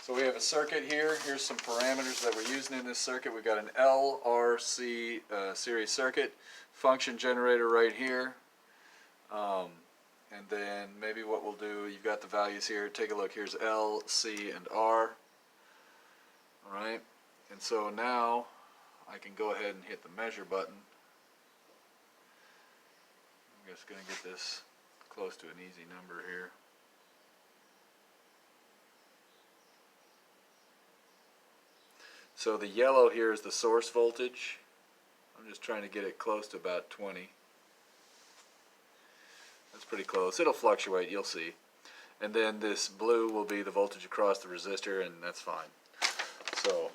So we have a circuit here. Here's some parameters that we're using in this circuit. We've got an LRC series circuit, function generator right here. And then maybe what we'll do, you've got the values here. Take a look. Here's L, C, and R. Alright, and so now I can go ahead and hit the measure button. I'm just going to get this close to an easy number here. So the yellow here is the source voltage. I'm just trying to get it close to about 20. That's pretty close. It'll fluctuate, you'll see. And then this blue will be the voltage across the resistor, and that's fine. So,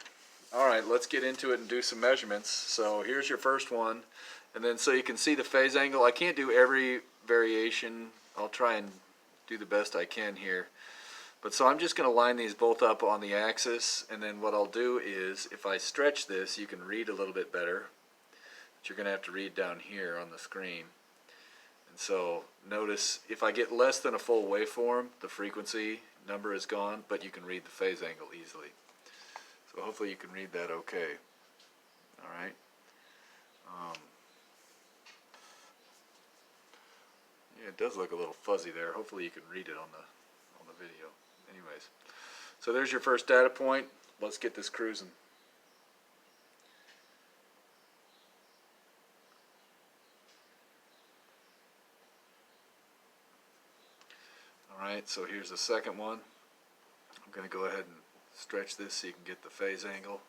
alright, let's get into it and do some measurements. So here's your first one. And then so you can see the phase angle. I can't do every variation. I'll try and do the best I can here. But so I'm just going to line these both up on the axis, and then what I'll do is, if I stretch this, you can read a little bit better. But you're going to have to read down here on the screen. And so notice if I get less than a full waveform, the frequency number is gone, but you can read the phase angle easily. So hopefully you can read that okay. Alright. Yeah, it does look a little fuzzy there. Hopefully you can read it on the video. Anyways, so there's your first data point. Let's get this cruising. Alright, so here's the second one. I'm going to go ahead and stretch this so you can get the phase angle.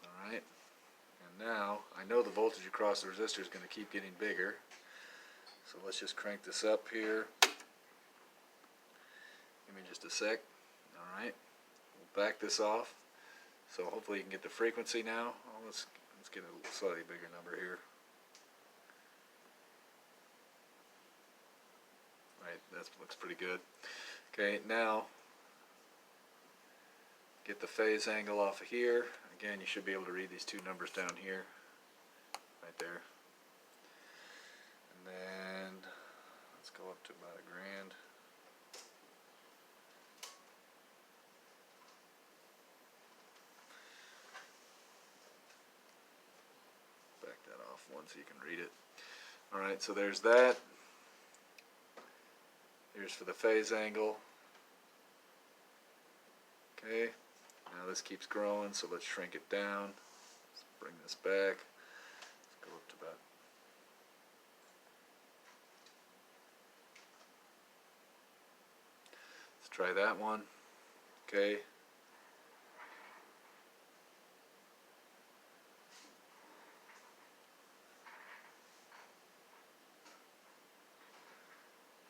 Alright, and now I know the voltage across the resistor is going to keep getting bigger. So let's just crank this up here. Give me just a sec. Alright, we'll back this off. So hopefully you can get the frequency now. Oh, let's get a slightly bigger number here. Right, that looks pretty good. Okay, now get the phase angle off of here. Again, you should be able to read these two numbers down here. Right there. And then let's go up to about 1,000,000. Back that off one so you can read it. Alright, so there's that. Here's for the phase angle. Okay, now this keeps growing, so let's shrink it down. Let's bring this back. Let's go up to about. Let's try that one. Okay.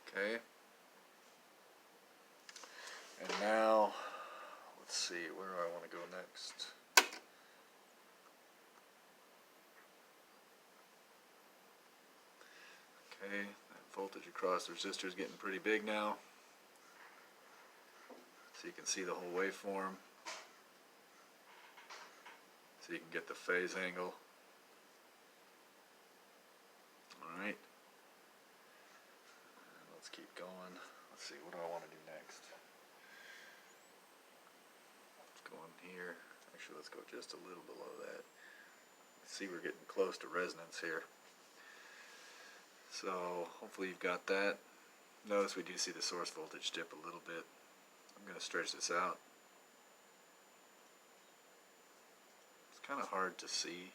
Okay. And now, let's see, where do I want to go next? Okay, that voltage across the resistor is getting pretty big now. So you can see the whole waveform. So you can get the phase angle. Alright. Let's keep going. Let's see, what do I want to do next? Let's go in here. Actually, let's go just a little below that. See, we're getting close to resonance here. So hopefully you've got that. Notice we do see the source voltage dip a little bit. I'm going to stretch this out. It's kind of hard to see,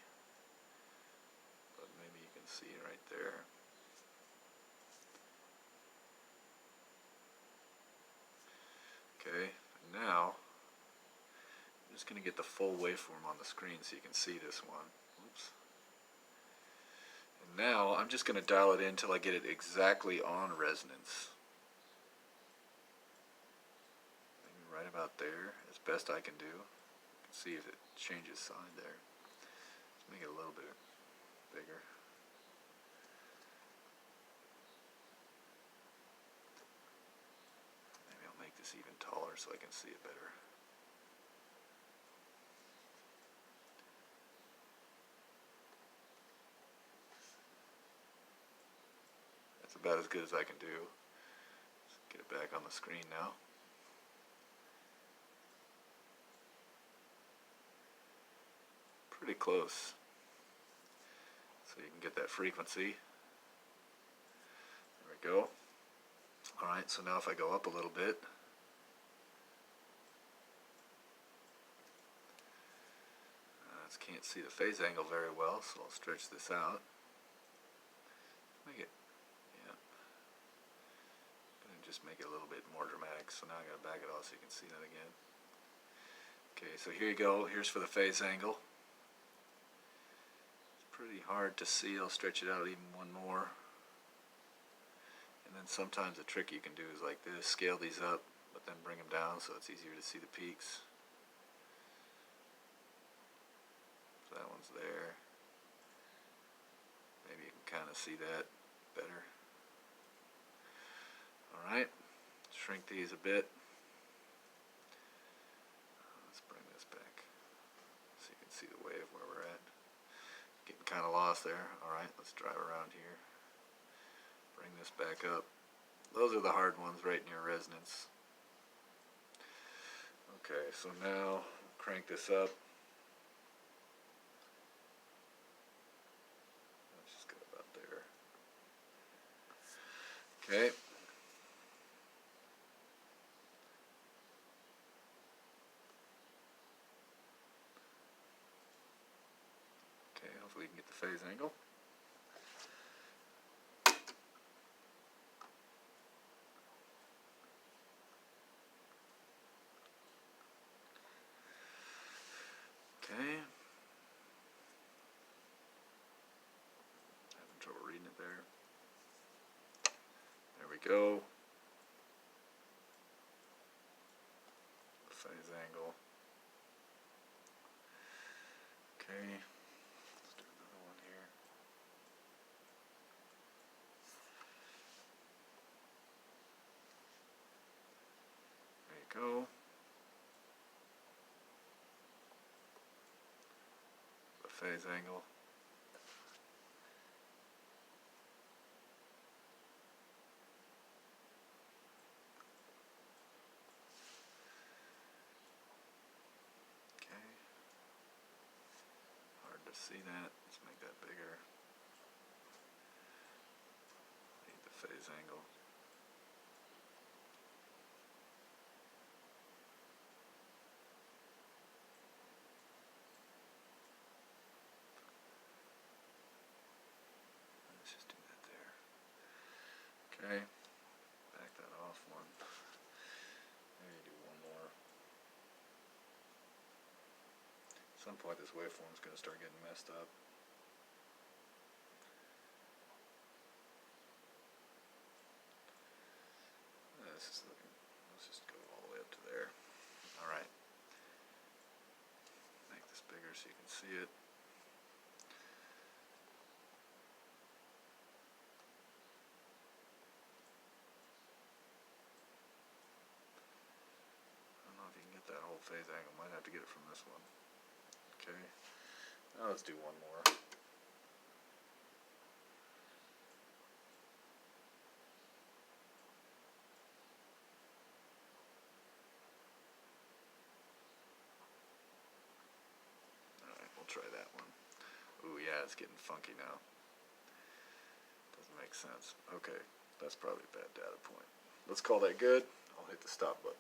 but maybe you can see it right there. Okay, now I'm just going to get the full waveform on the screen so you can see this one. Oops. And now I'm just going to dial it in until I get it exactly on resonance. Maybe right about there, as best I can do. You can see if it changes sign there. Let's make it a little bit bigger. Maybe I'll make this even taller so I can see it better. That's about as good as I can do. Let's get it back on the screen now. pretty close. So you can get that frequency. There we go. Alright, so now if I go up a little bit, can't see the phase angle very well, so I'll stretch this out. Make it, yeah, and just make it a little bit more dramatic. So now I gotta back it off so you can see that again. Okay, so here you go. Here's for the phase angle. It's pretty hard to see. I'll stretch it out even one more. And then sometimes the trick you can do is like this, scale these up, but then bring them down so it's easier to see the peaks. So that one's there. Maybe you can kind of see that better. Alright, shrink these a bit. Let's bring this back so you can see the wave where we're at. Getting kind of lost there. Alright, let's drive around here. Bring this back up. Those are the hard ones right near resonance. Okay, so now crank this up. Let's just go about there. Okay. Okay, hopefully you can get the phase angle. Okay. Having trouble reading it there. There we go. Phase angle. Okay. Let's do another one here. There you go. The phase angle. Okay. Hard to see that. Let's make that bigger. Need the phase angle. Let's just do that there. Okay. Back that off one. Maybe do one more. At some point this waveform's going to start getting messed up. Let's just go all the way up to there. Alright. Make this bigger so you can see it. I don't know if you can get that whole phase angle. Might have to get it from this one. Okay. Now let's do one more. Alright, we'll try that one. Ooh, yeah, it's getting funky now. Doesn't make sense. Okay, that's probably a bad data point. Let's call that good. I'll hit the stop button.